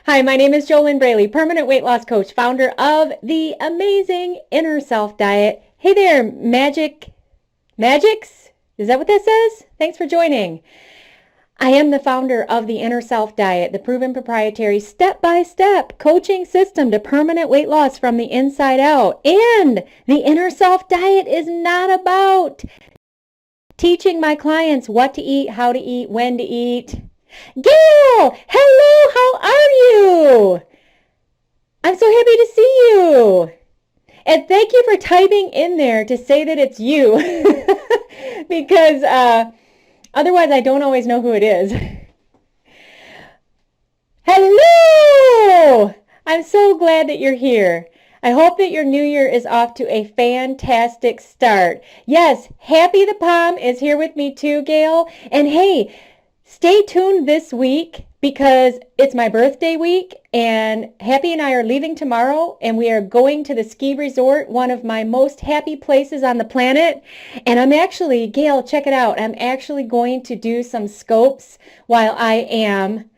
Hi, my name is JoLynn Braley, permanent weight loss coach, founder of the amazing Inner Self Diet. Hey there, Magics? Is that what that says? Thanks for joining. I am the founder of the Inner Self Diet, the proven proprietary step-by-step coaching system to permanent weight loss from the inside out. And the Inner Self Diet is not about teaching my clients what to eat, how to eat, when to eat. Gayle, hello, how are you? I'm so happy to see you. And thank you for typing in there to say that it's you because otherwise I don't always know who it is. Hello! I'm so glad that you're here. I hope that your new year is off to a fantastic start. Yes, Happy the Palm is here with me too, Gayle. And hey, stay tuned this week because it's my birthday week and Happy and I are leaving tomorrow and we are going to the ski resort, one of my most happy places on the planet. And I'm actually, Gayle, check it out. I'm actually going to do some scopes while I am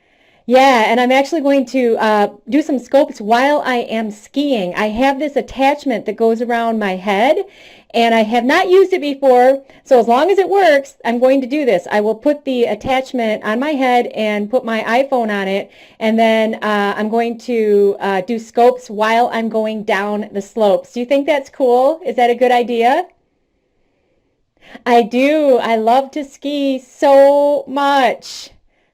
and I'm actually going to do some scopes while I am skiing. I have this attachment that goes around my head, and I have not used it before, so as long as it works, I'm going to do this. I will put the attachment on my head and put my iPhone on it, and then I'm going to do scopes while I'm going down the slopes. Do you think that's cool? Is that a good idea? I do. I love to ski so much.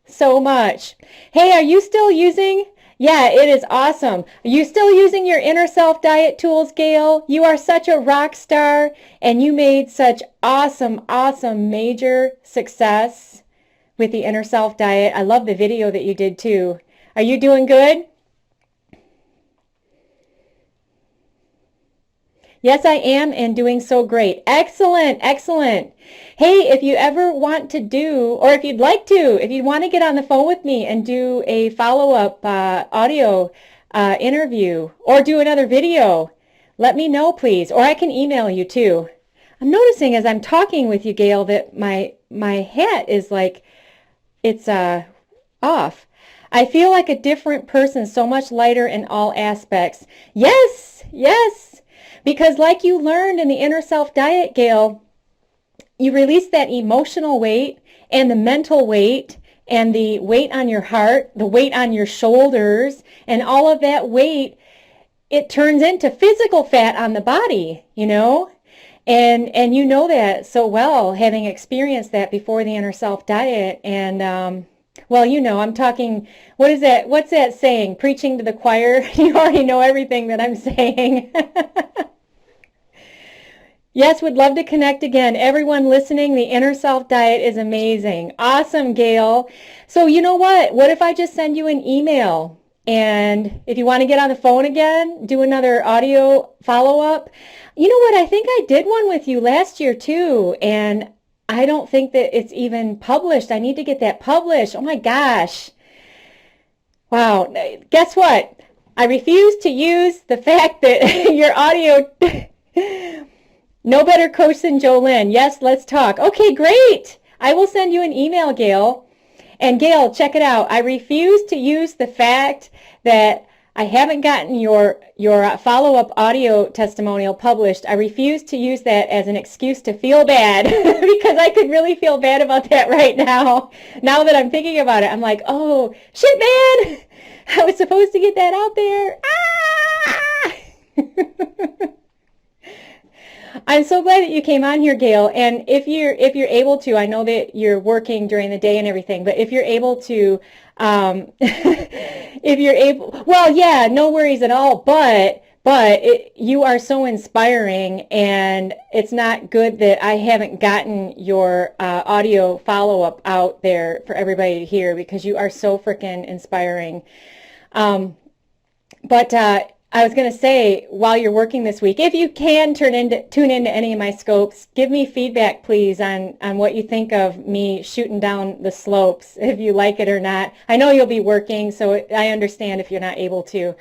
So much. Hey, are you still using? Yeah, it is awesome. Are you still using your Inner Self Diet tools, Gayle? You are such a rock star and you made such awesome major success with the Inner Self Diet. I love the video that you did too. Are you doing good? Yes, I am, and doing so great. Excellent, excellent. Hey, if you ever want to do, or if you'd like to, if you want to get on the phone with me and do a follow-up audio interview or do another video, let me know, please. Or I can email you too. I'm noticing as I'm talking with you, Gayle, that my hat is like, it's off. I feel like a different person, so much lighter in all aspects. Yes, yes. Because like you learned in the Inner Self Diet, Gayle, you release that emotional weight and the mental weight and the weight on your heart, the weight on your shoulders, and all of that weight, it turns into physical fat on the body, you know? And you know that so well, having experienced that before the Inner Self Diet. And well, you know, I'm talking, what is that? What's that saying? Preaching to the choir? You already know everything that I'm saying. Yes, would love to connect again. Everyone listening, the Inner Self Diet is amazing. Awesome, Gayle. So you know what? What if I just send you an email? And if you want to get on the phone again, do another audio follow-up. You know what? I think I did one with you last year too. And I don't think that it's even published. I need to get that published. Oh my gosh. Wow. Guess what? I refuse to use the fact that your audio... No better coach than JoLynn. Yes, let's talk. Okay, great. I will send you an email, Gayle. And Gayle, check it out. I refuse to use the fact that I haven't gotten your follow-up audio testimonial published. I refuse to use that as an excuse to feel bad because I could really feel bad about that right now. Now that I'm thinking about it, I'm like, oh, shit, man. I was supposed to get that out there. Ah! I'm so glad that you came on here, Gayle. And if you're able to, I know that you're working during the day and everything, but if you're able to, if you're able, well, yeah, no worries at all. But you are so inspiring, and it's not good that I haven't gotten your audio follow-up out there for everybody to hear because you are so freaking inspiring. I was going to say, while you're working this week, if you can tune into any of my scopes, give me feedback, please, on what you think of me shooting down the slopes, if you like it or not. I know you'll be working, so I understand if you're not able to.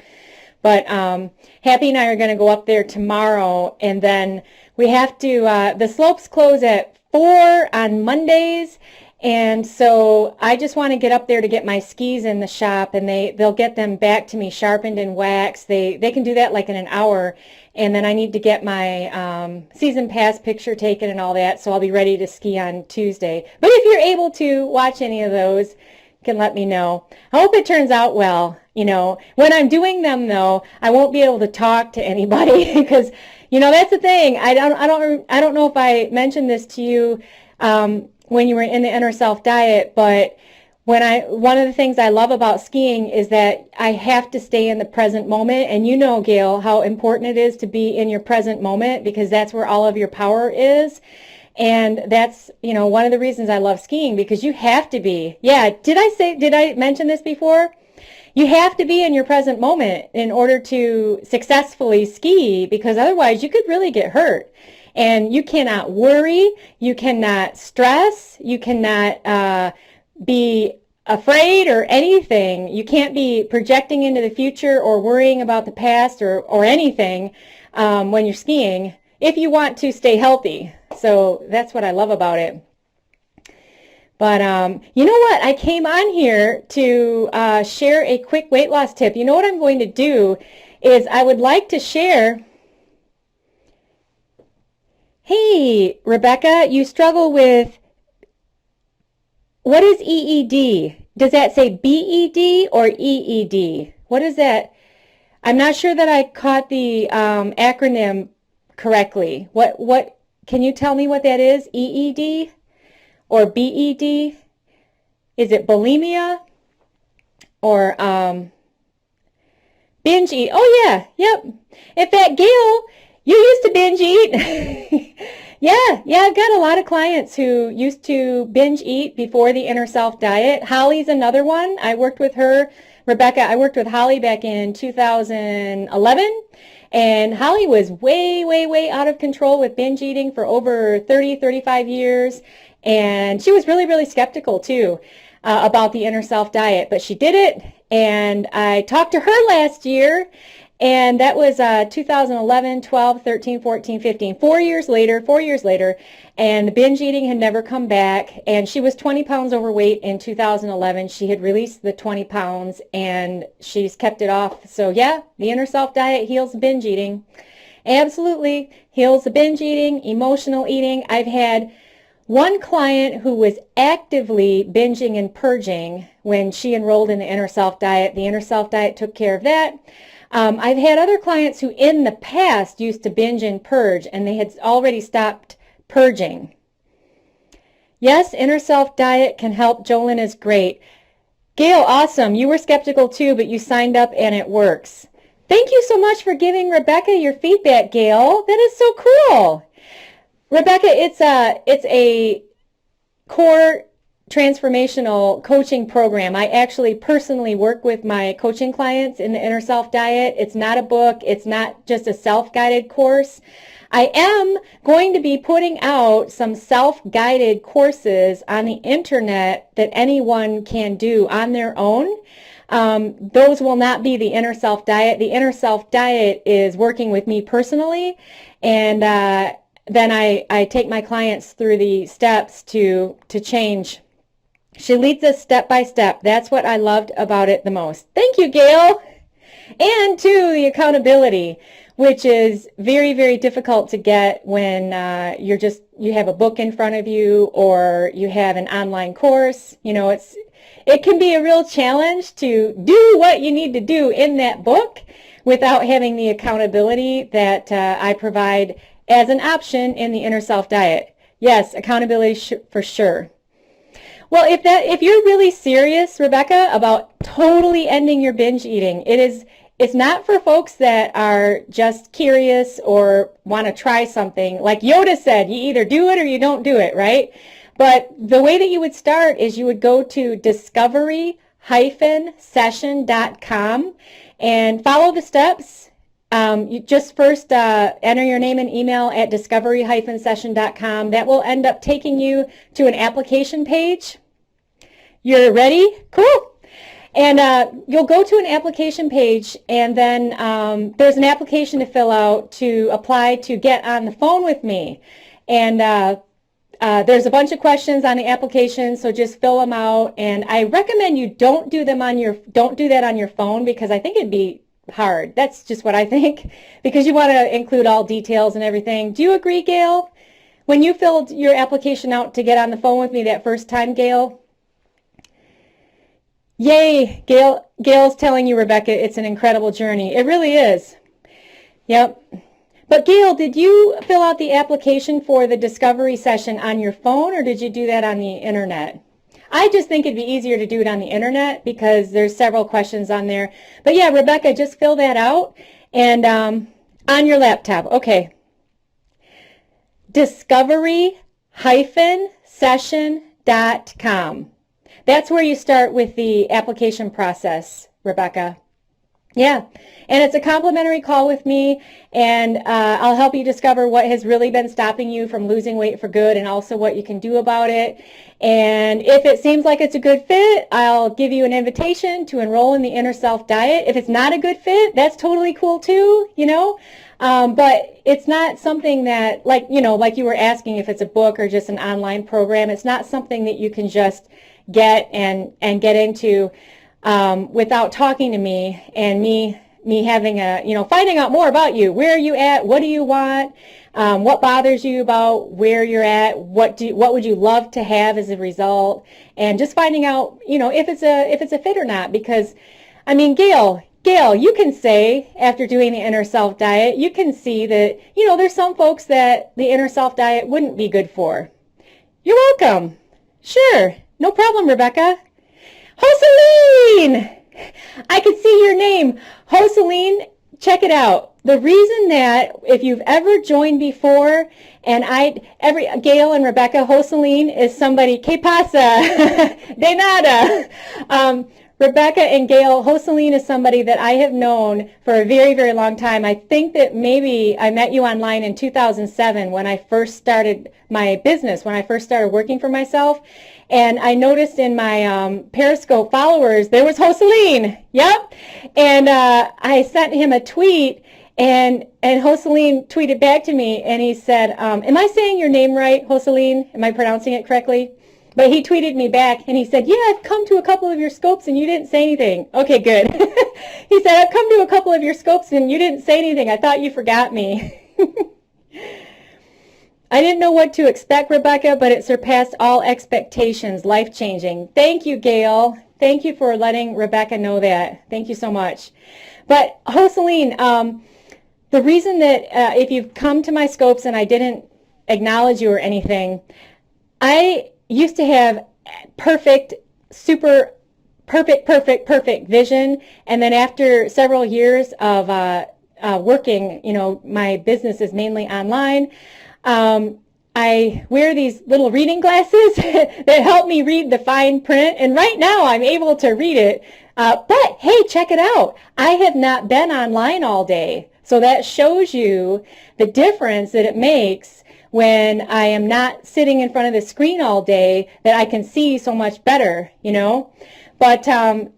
But Happy and I are going to go up there tomorrow, and then we have to, the slopes close at 4 on Mondays, And so I just want to get up there to get my skis in the shop, and they'll get them back to me sharpened and waxed. They can do that like in an hour, and then I need to get my season pass picture taken and all that, so I'll be ready to ski on Tuesday. But if you're able to watch any of those, you can let me know. I hope it turns out well. You know, when I'm doing them though, I won't be able to talk to anybody because, you know, that's the thing. I don't know if I mentioned this to you when you were in the Inner Self Diet, but one of the things I love about skiing is that I have to stay in the present moment. And you know, Gayle, how important it is to be in your present moment because that's where all of your power is. And that's, you know, one of the reasons I love skiing because you have to be. Yeah, did I mention this before? You have to be in your present moment in order to successfully ski because otherwise you could really get hurt. And you cannot worry, you cannot stress, you cannot be afraid or anything. You can't be projecting into the future or worrying about the past or anything when you're skiing if you want to stay healthy. So that's what I love about it. But you know what? I came on here to share a quick weight loss tip. You know what I'm going to do is I would like to share. Hey, Rebecca, you struggle with, what is EED? Does that say BED or EED? What is that? I'm not sure that I caught the acronym correctly. What? Can you tell me what that is? EED or BED? Is it bulimia or binge eat? Oh yeah, yep. In fact, Gayle, you used to binge eat. Yeah, I've got a lot of clients who used to binge eat before the Inner Self Diet. Holly's another one. I worked with her. Rebecca, I worked with Holly back in 2011, and Holly was way out of control with binge eating for over 35 years, and she was really skeptical too about the Inner Self Diet, but she did it, and I talked to her last year, and that was 2011, 12, 13, 14, 15, 4 years later, and the binge eating had never come back, and she was 20 pounds overweight in 2011. She had released the 20 pounds, and she's kept it off. So yeah, the Inner Self Diet heals the binge eating. Absolutely heals the binge eating, emotional eating. I've had one client who was actively binging and purging when she enrolled in the Inner Self Diet. The Inner Self Diet took care of that. I've had other clients who in the past used to binge and purge, and they had already stopped purging. Yes, Inner Self Diet can help. JoLynn is great. Gayle, awesome. You were skeptical too, but you signed up and it works. Thank you so much for giving Rebecca your feedback, Gayle. That is so cool. Rebecca, it's a core transformational coaching program. I actually personally work with my coaching clients in the Inner Self Diet. It's not a book. It's not just a self-guided course. I am going to be putting out some self-guided courses on the internet that anyone can do on their own. Those will not be the Inner Self Diet. The Inner Self Diet is working with me personally, and then I take my clients through the steps to change. She leads us step by step. That's what I loved about it the most. Thank you, Gayle. And to the accountability, which is very difficult to get when you have a book in front of you or you have an online course. You know, it can be a real challenge to do what you need to do in that book without having the accountability that I provide as an option in the Inner Self Diet. Yes, accountability for sure. Well, if you're really serious, Rebecca, about totally ending your binge eating, it's not for folks that are just curious or want to try something. Like Yoda said, you either do it or you don't do it, right? But the way that you would start is you would go to discovery-session.com and follow the steps. You just first enter your name and email at discovery-session.com. That will end up taking you to an application page. You're ready? Cool. And you'll go to an application page, and then there's an application to fill out to apply to get on the phone with me. And There's a bunch of questions on the application, so just fill them out. And I recommend you don't do that on your phone, because I think it'd be hard. That's just what I think, because you want to include all details and everything. Do you agree, Gayle? When you filled your application out to get on the phone with me that first time, Gayle? Yay, Gayle's telling you, Rebecca, it's an incredible journey. It really is. Yep. But Gayle, did you fill out the application for the discovery session on your phone, or did you do that on the internet? I just think it'd be easier to do it on the internet because there's several questions on there. But yeah, Rebecca, just fill that out and on your laptop. Okay. Discovery-session.com. That's where you start with the application process, Rebecca. Yeah, and it's a complimentary call with me, and I'll help you discover what has really been stopping you from losing weight for good, and also what you can do about it. And if it seems like it's a good fit, I'll give you an invitation to enroll in the Inner Self Diet. If it's not a good fit, that's totally cool too, you know. But it's not something that, like you were asking if it's a book or just an online program, it's not something that you can just get and get into without talking to me and me having finding out more about you. Where are you at? What do you want? What bothers you about where you're at? What would you love to have as a result? And just finding out, if it's a fit or not. Because, I mean, Gayle, you can say after doing the Inner Self Diet, you can see that, there's some folks that the Inner Self Diet wouldn't be good for. You're welcome. Sure. No problem, Rebecca. Hoseline! I could see your name. Hoseline, check it out. The reason that if you've ever joined before, and Gayle and Rebecca, Hoseline is somebody, que pasa? De nada. Rebecca and Gayle, Hoseline is somebody that I have known for a very, very long time. I think that maybe I met you online in 2007 when I first started my business, when I first started working for myself. And I noticed in my Periscope followers, there was Hoseline. Yep. And I sent him a tweet, and Hoseline tweeted back to me, and he said, am I saying your name right, Hoseline? Am I pronouncing it correctly? But he tweeted me back, and he said, yeah, I've come to a couple of your scopes, and you didn't say anything. Okay, good. He said, I've come to a couple of your scopes, and you didn't say anything. I thought you forgot me. I didn't know what to expect, Rebecca, but it surpassed all expectations, life-changing. Thank you, Gayle. Thank you for letting Rebecca know that. Thank you so much. But, Hoseline, the reason that if you've come to my scopes and I didn't acknowledge you or anything, I used to have perfect vision, and then after several years of working, my business is mainly online, I wear these little reading glasses that help me read the fine print, and right now I'm able to read it. But hey, check it out. I have not been online all day, so that shows you the difference that it makes when I am not sitting in front of the screen all day, that I can see so much better, But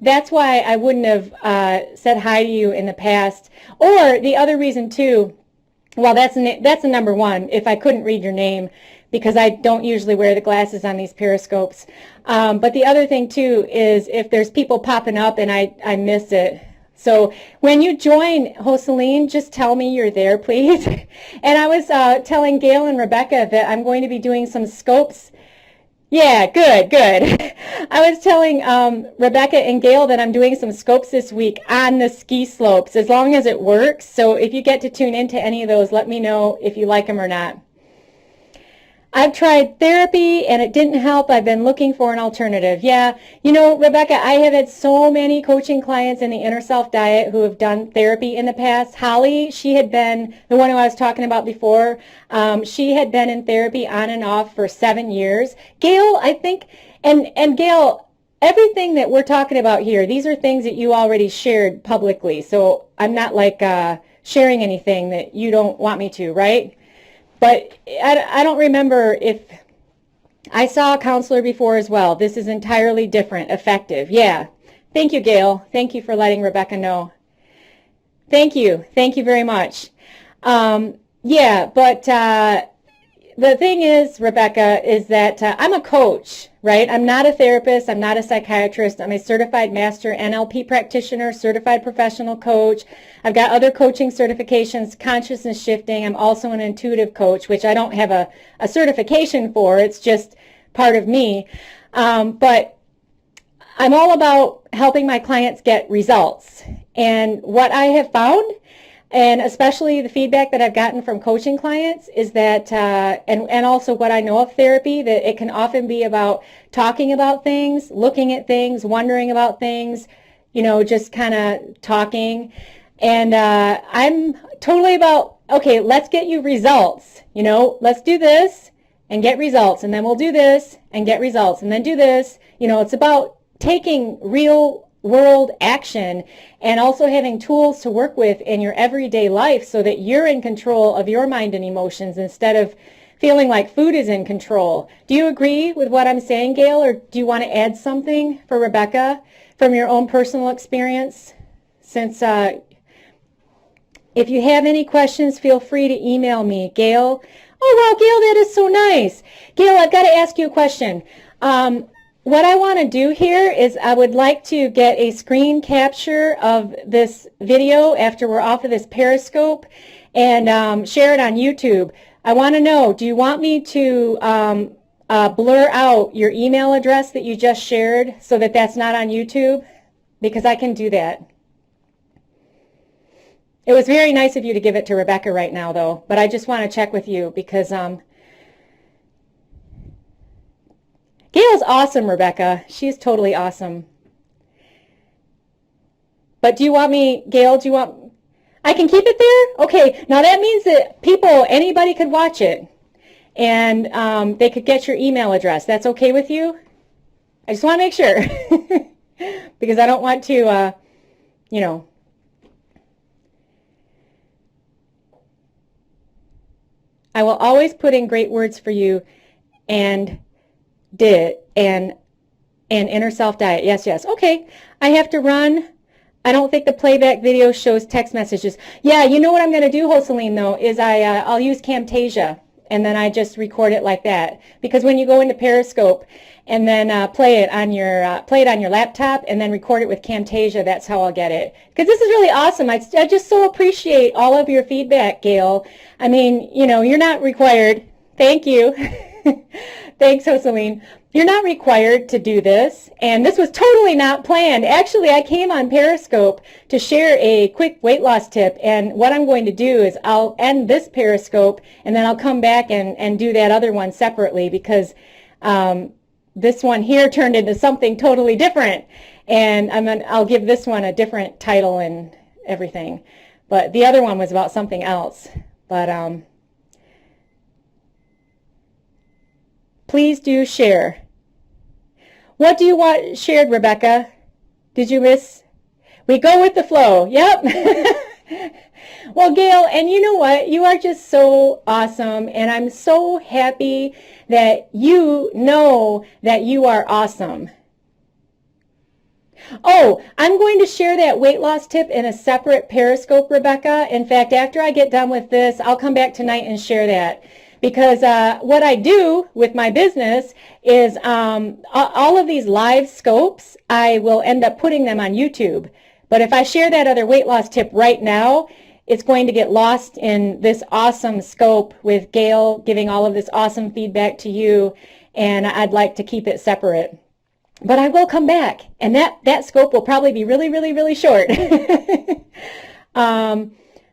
that's why I wouldn't have said hi to you in the past. Or the other reason too, well, that's a number one, if I couldn't read your name, because I don't usually wear the glasses on these Periscopes. But the other thing too is if there's people popping up and I miss it. So when you join, Hoseline, just tell me you're there, please. And I was telling Gayle and Rebecca that I'm going to be doing some scopes. Yeah, good. I was telling Rebecca and Gayle that I'm doing some scopes this week on the ski slopes, as long as it works. So if you get to tune into any of those, let me know if you like them or not. I've tried therapy and it didn't help. I've been looking for an alternative. Yeah, Rebecca, I have had so many coaching clients in the Inner Self Diet who have done therapy in the past. Holly, she had been the one who I was talking about before. She had been in therapy on and off for 7 years. Gayle, I think, and Gayle, everything that we're talking about here, these are things that you already shared publicly. So I'm not like sharing anything that you don't want me to, right? But I don't remember if I saw a counselor before as well. This is entirely different, effective. Yeah. Thank you, Gayle. Thank you for letting Rebecca know. Thank you. Thank you very much. Yeah, but the thing is, Rebecca, is that I'm a coach, right? I'm not a therapist. I'm not a psychiatrist. I'm a certified master NLP practitioner, certified professional coach. I've got other coaching certifications, consciousness shifting. I'm also an intuitive coach, which I don't have a certification for. It's just part of me. But I'm all about helping my clients get results. And what I have found, and especially the feedback that I've gotten from coaching clients, is that, and also what I know of therapy, that it can often be about talking about things, looking at things, wondering about things, you know, just kind of talking. And I'm totally about, okay, let's get you results. You know, let's do this and get results. And then we'll do this and get results. And then do this. You know, it's about taking real world action and also having tools to work with in your everyday life so that you're in control of your mind and emotions instead of feeling like food is in control. Do you agree with what I'm saying, Gayle, or do you want to add something for Rebecca from your own personal experience? Since if you have any questions, feel free to email me, Gayle. Oh, wow, Gayle, that is so nice. Gayle, I've got to ask you a question. What I want to do here is I would like to get a screen capture of this video after we're off of this Periscope and share it on YouTube. I want to know, do you want me to blur out your email address that you just shared so that that's not on YouTube? Because I can do that. It was very nice of you to give it to Rebecca right now, though, but I just want to check with you because Gayle's awesome, Rebecca. She's totally awesome. But do you want me, Gayle, do you want, I can keep it there? Okay, now that means that anybody could watch it. And they could get your email address. That's okay with you? I just want to make sure. Because I don't want to, you know. I will always put in great words for you and inner self diet. Yes, yes. Okay. I have to run. I don't think the playback video shows text messages. Yeah, you know what I'm going to do, Jocelyn, though, is I'll use Camtasia, and then I just record it like that. Because when you go into Periscope and then play it on your laptop and then record it with Camtasia, that's how I'll get it. Because this is really awesome. I just so appreciate all of your feedback, Gayle. I mean, you know, you're not required. Thank you. Thanks, Jocelyn. You're not required to do this, and this was totally not planned. Actually, I came on Periscope to share a quick weight loss tip, and what I'm going to do is I'll end this Periscope, and then I'll come back and do that other one separately because this one here turned into something totally different, and I'll give this one a different title and everything. But the other one was about something else. But please do share. What do you want shared, Rebecca? Did you miss? We go with the flow. Yep. Well, Gayle, and you know what? You are just so awesome, and I'm so happy that you know that you are awesome. Oh, I'm going to share that weight loss tip in a separate Periscope, Rebecca. In fact, after I get done with this, I'll come back tonight and share that. Because what I do with my business is all of these live scopes, I will end up putting them on YouTube. But if I share that other weight loss tip right now, it's going to get lost in this awesome scope with Gayle giving all of this awesome feedback to you, and I'd like to keep it separate. But I will come back, and that scope will probably be really, really, really short.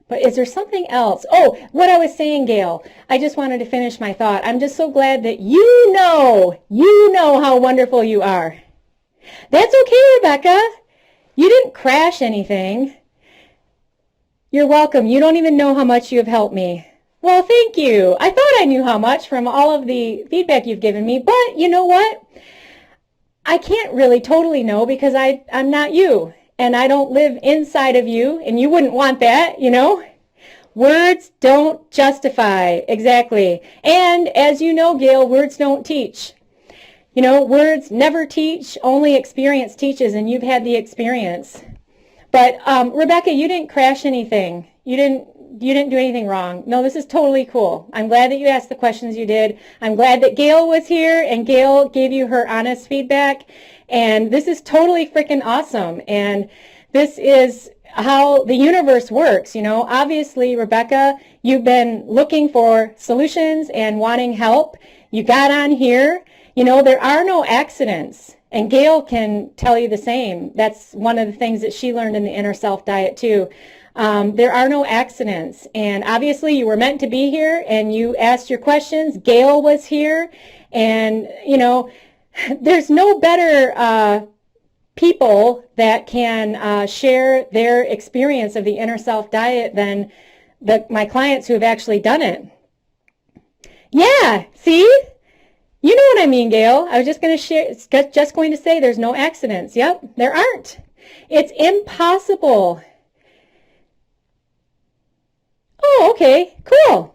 But is there something else? Oh, what I was saying, Gayle, I just wanted to finish my thought. I'm just so glad that you know how wonderful you are. That's okay, Rebecca. You didn't crash anything. You're welcome. You don't even know how much you have helped me. Well, thank you. I thought I knew how much from all of the feedback you've given me, but you know what? I can't really totally know because I'm not you. And I don't live inside of you, and you wouldn't want that, you know? Words don't justify, exactly. And as you know, Gayle, words don't teach. You know, words never teach, only experience teaches, and you've had the experience. But Rebecca, you didn't crash anything. You didn't didn't do anything wrong. No, this is totally cool. I'm glad that you asked the questions you did. I'm glad that Gayle was here and Gayle gave you her honest feedback. And this is totally freaking awesome. And this is how the universe works. Obviously, Rebecca, you've been looking for solutions and wanting help. You got on here. There are no accidents. And Gayle can tell you the same. That's one of the things that she learned in the Inner Self Diet too. There are no accidents. And obviously you were meant to be here and you asked your questions. Gayle was here. And, there's no better people that can share their experience of the Inner Self Diet than my clients who have actually done it. Yeah, see? You know what I mean, Gayle. I was just going to say there's no accidents. Yep, there aren't. It's impossible. Oh, okay, cool.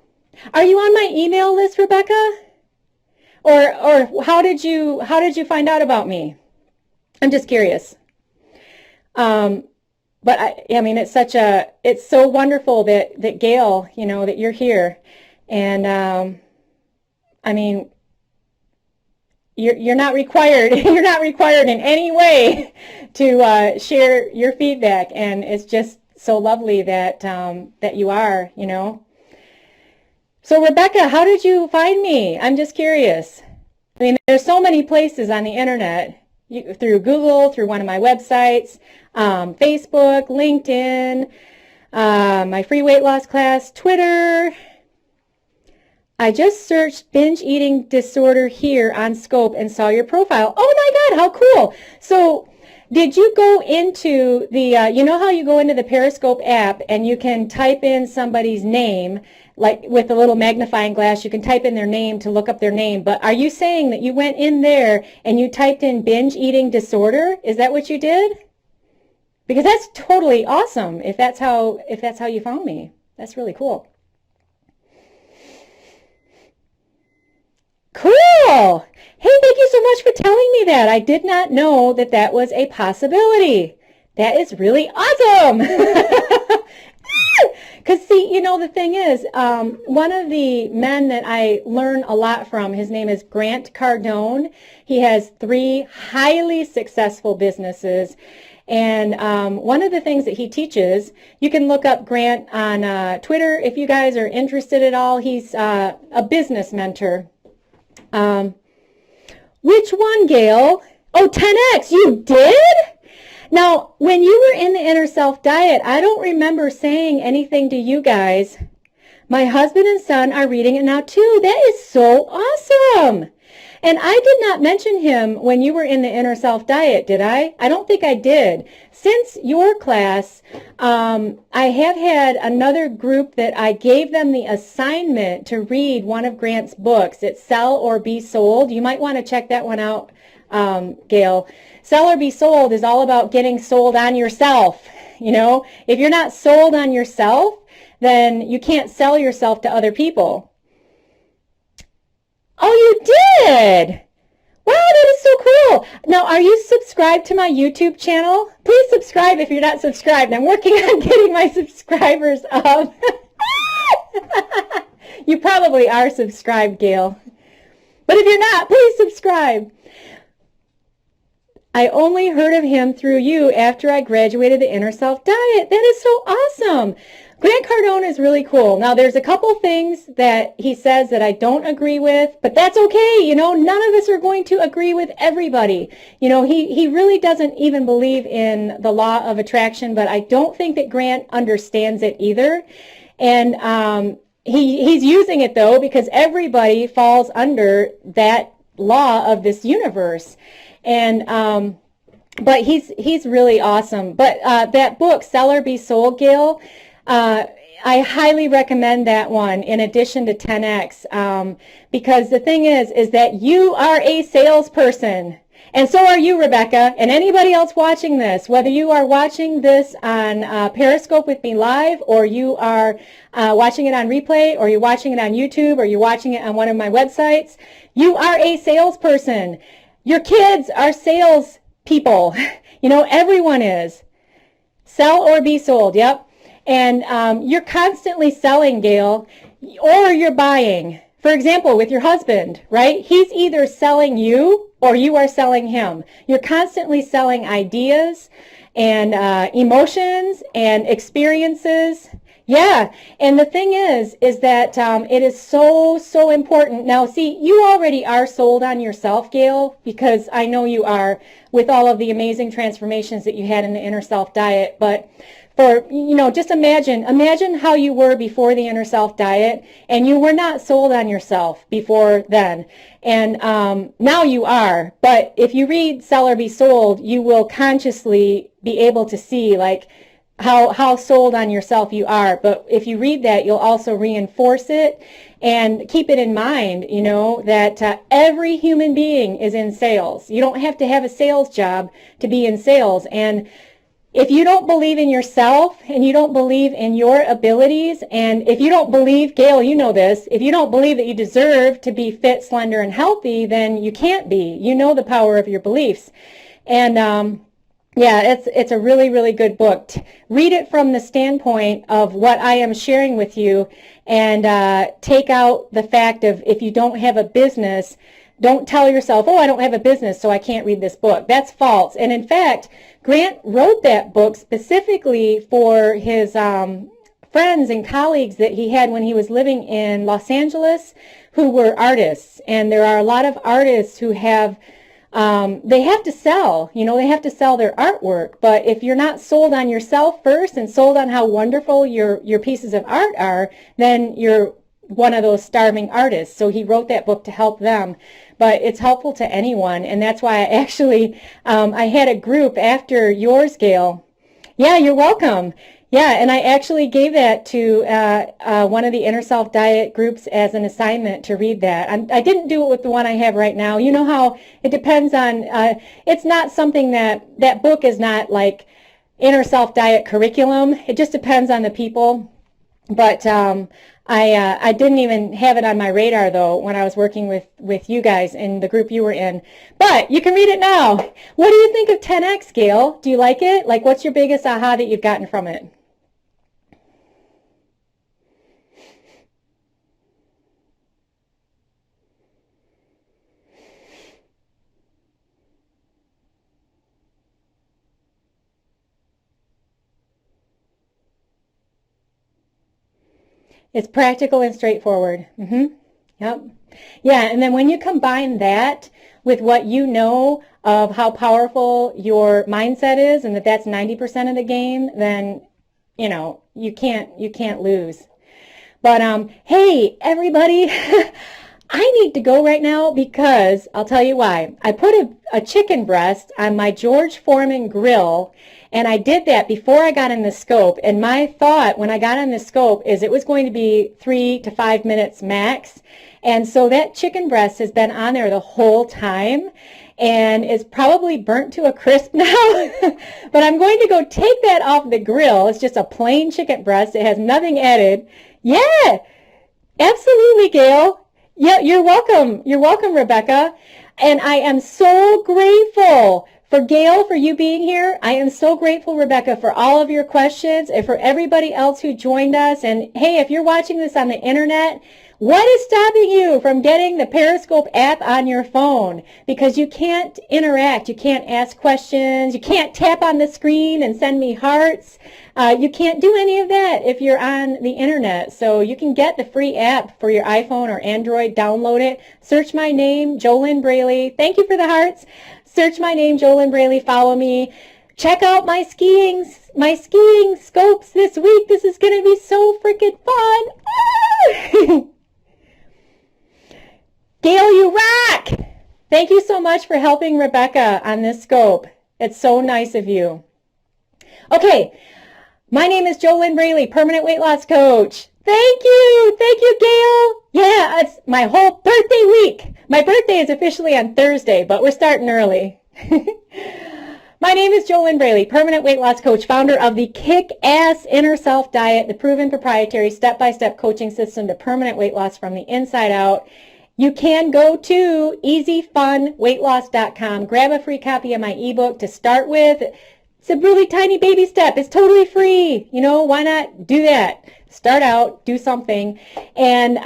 Are you on my email list, Rebecca? Or how did you find out about me? I'm just curious. But I mean, it's so wonderful that Gayle, that you're here, and I mean, you're not required. You're not required in any way to share your feedback, and it's just so lovely that that you are. So Rebecca, how did you find me? I'm just curious. I mean, there's so many places on the internet, through Google, through one of my websites, Facebook, LinkedIn, my free weight loss class, Twitter. I just searched binge eating disorder here on Scope and saw your profile. Oh my God, how cool. So did you go into the, you know how you go into the Periscope app and you can type in somebody's name, like with a little magnifying glass, you can type in their name to look up their name. But are you saying that you went in there and you typed in binge eating disorder? Is that what you did? Because that's totally awesome if that's how you found me. That's really cool. Cool. Hey, thank you so much for telling me that. I did not know that that was a possibility. That is really awesome. Because see, the thing is, one of the men that I learn a lot from, his name is Grant Cardone. He has 3 highly successful businesses. And one of the things that he teaches, you can look up Grant on Twitter if you guys are interested at all. He's a business mentor. Which one, Gayle? Oh, 10X, you did? Now, when you were in the Inner Self Diet, I don't remember saying anything to you guys. My husband and son are reading it now too. That is so awesome. And I did not mention him when you were in the Inner Self Diet, did I? I don't think I did. Since your class, I have had another group that I gave them the assignment to read one of Grant's books. It's Sell or Be Sold. You might want to check that one out, Gayle. Sell or Be Sold is all about getting sold on yourself. If you're not sold on yourself, then you can't sell yourself to other people. Oh, you did! Wow, that is so cool. Now, are you subscribed to my YouTube channel? Please subscribe if you're not subscribed. I'm working on getting my subscribers up. You probably are subscribed, Gayle. But if you're not, please subscribe. I only heard of him through you after I graduated the Inner Self Diet. That is so awesome. Grant Cardone is really cool. Now, there's a couple things that he says that I don't agree with, but that's okay. None of us are going to agree with everybody. He really doesn't even believe in the law of attraction, but I don't think that Grant understands it either. And he's using it, though, because everybody falls under that law of this universe. And but he's really awesome. But that book, Sell or Be Sold, Gayle, I highly recommend that one in addition to 10X, because the thing is that you are a salesperson, and so are you, Rebecca, and anybody else watching this, whether you are watching this on Periscope with me live, or you are watching it on replay, or you're watching it on YouTube, or you're watching it on one of my websites. You are a salesperson. Your kids are sales people. Everyone is. Sell or be sold, yep. And you're constantly selling, Gayle, or you're buying. For example, with your husband, right? He's either selling you or you are selling him. You're constantly selling ideas and emotions and experiences. Yeah, and the thing is that it is so important. Now, see, you already are sold on yourself, Gayle, because I know you are with all of the amazing transformations that you had in the Inner Self Diet. But just imagine how you were before the Inner Self Diet, and you were not sold on yourself before then. And now you are. But if you read Sell or Be Sold, you will consciously be able to see, like, how sold on yourself you are. But if you read that, you'll also reinforce it and keep it in mind, that every human being is in sales. You don't have to have a sales job to be in sales. And if you don't believe in yourself and you don't believe in your abilities, and if you don't believe, Gayle, you know this, if you don't believe that you deserve to be fit, slender, and healthy, then you can't be. You know the power of your beliefs. And yeah, it's a really, really good book. Read it from the standpoint of what I am sharing with you, and take out the fact of, if you don't have a business, don't tell yourself, oh, I don't have a business, so I can't read this book. That's false. And in fact, Grant wrote that book specifically for his friends and colleagues that he had when he was living in Los Angeles who were artists. And there are a lot of artists who have they have to sell, they have to sell their artwork. But if you're not sold on yourself first and sold on how wonderful your pieces of art are, then you're one of those starving artists. So he wrote that book to help them. But it's helpful to anyone. And that's why I actually, I had a group after yours, Gayle. Yeah, you're welcome. Yeah, and I actually gave that to one of the Inner Self Diet groups as an assignment to read that. I didn't do it with the one I have right now. You know how it depends on, it's not something that book is not like Inner Self Diet curriculum. It just depends on the people. But I didn't even have it on my radar, though, when I was working with you guys in the group you were in. But you can read it now. What do you think of 10X, Gayle? Do you like it? Like, what's your biggest aha that you've gotten from it? It's practical and straightforward. Yep. Yeah, and then when you combine that with what you know of how powerful your mindset is, and that's 90% of the game, then you can't lose. But hey, everybody, I need to go right now because I'll tell you why. I put a chicken breast on my George Foreman grill, and I did that before I got in the scope. And my thought when I got in the scope is it was going to be 3 to 5 minutes max. And so that chicken breast has been on there the whole time, and it's probably burnt to a crisp now. But I'm going to go take that off the grill. It's just a plain chicken breast. It has nothing added. Yeah, absolutely, Gayle. Yeah, you're welcome. You're welcome, Rebecca. And I am so grateful for Gayle, for you being here. I am so grateful, Rebecca, for all of your questions and for everybody else who joined us. And hey, if you're watching this on the internet, what is stopping you from getting the Periscope app on your phone? Because you can't interact, you can't ask questions, you can't tap on the screen and send me hearts. You can't do any of that if you're on the internet. So you can get the free app for your iPhone or Android, download it, search my name, JoLynn Braley. Thank you for the hearts. Search my name, JoLynn Braley, follow me. Check out my skiing scopes this week. This is going to be so freaking fun. Gayle, you rock! Thank you so much for helping Rebecca on this scope. It's so nice of you. Okay, my name is JoLynn Braley, Permanent Weight Loss Coach. Thank you, Gayle. Yeah, it's my whole birthday week. My birthday is officially on Thursday, but we're starting early. My name is JoLynn Braley, Permanent Weight Loss Coach, founder of the Kick-Ass Inner Self Diet, the proven proprietary step-by-step coaching system to permanent weight loss from the inside out. You can go to easyfunweightloss.com, grab a free copy of my ebook to start with. It's a really tiny baby step. It's totally free. You know, why not do that? Start out, do something. And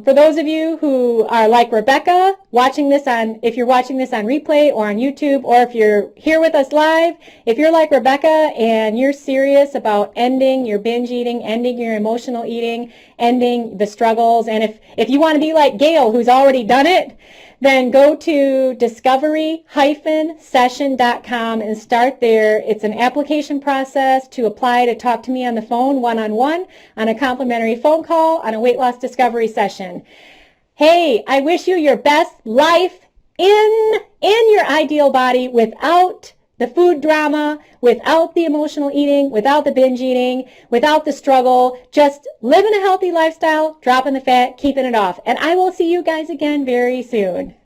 for those of you who are like Rebecca, if you're watching this on replay or on YouTube, or if you're here with us live, if you're like Rebecca and you're serious about ending your binge eating, ending your emotional eating, ending the struggles, and if you want to be like Gayle, who's already done it, then go to discovery-session.com and start there. It's an application process to apply to talk to me on the phone one-on-one on a complimentary phone call on a weight loss discovery session. Hey, I wish you your best life in your ideal body without the food drama, without the emotional eating, without the binge eating, without the struggle, just living a healthy lifestyle, dropping the fat, keeping it off. And I will see you guys again very soon.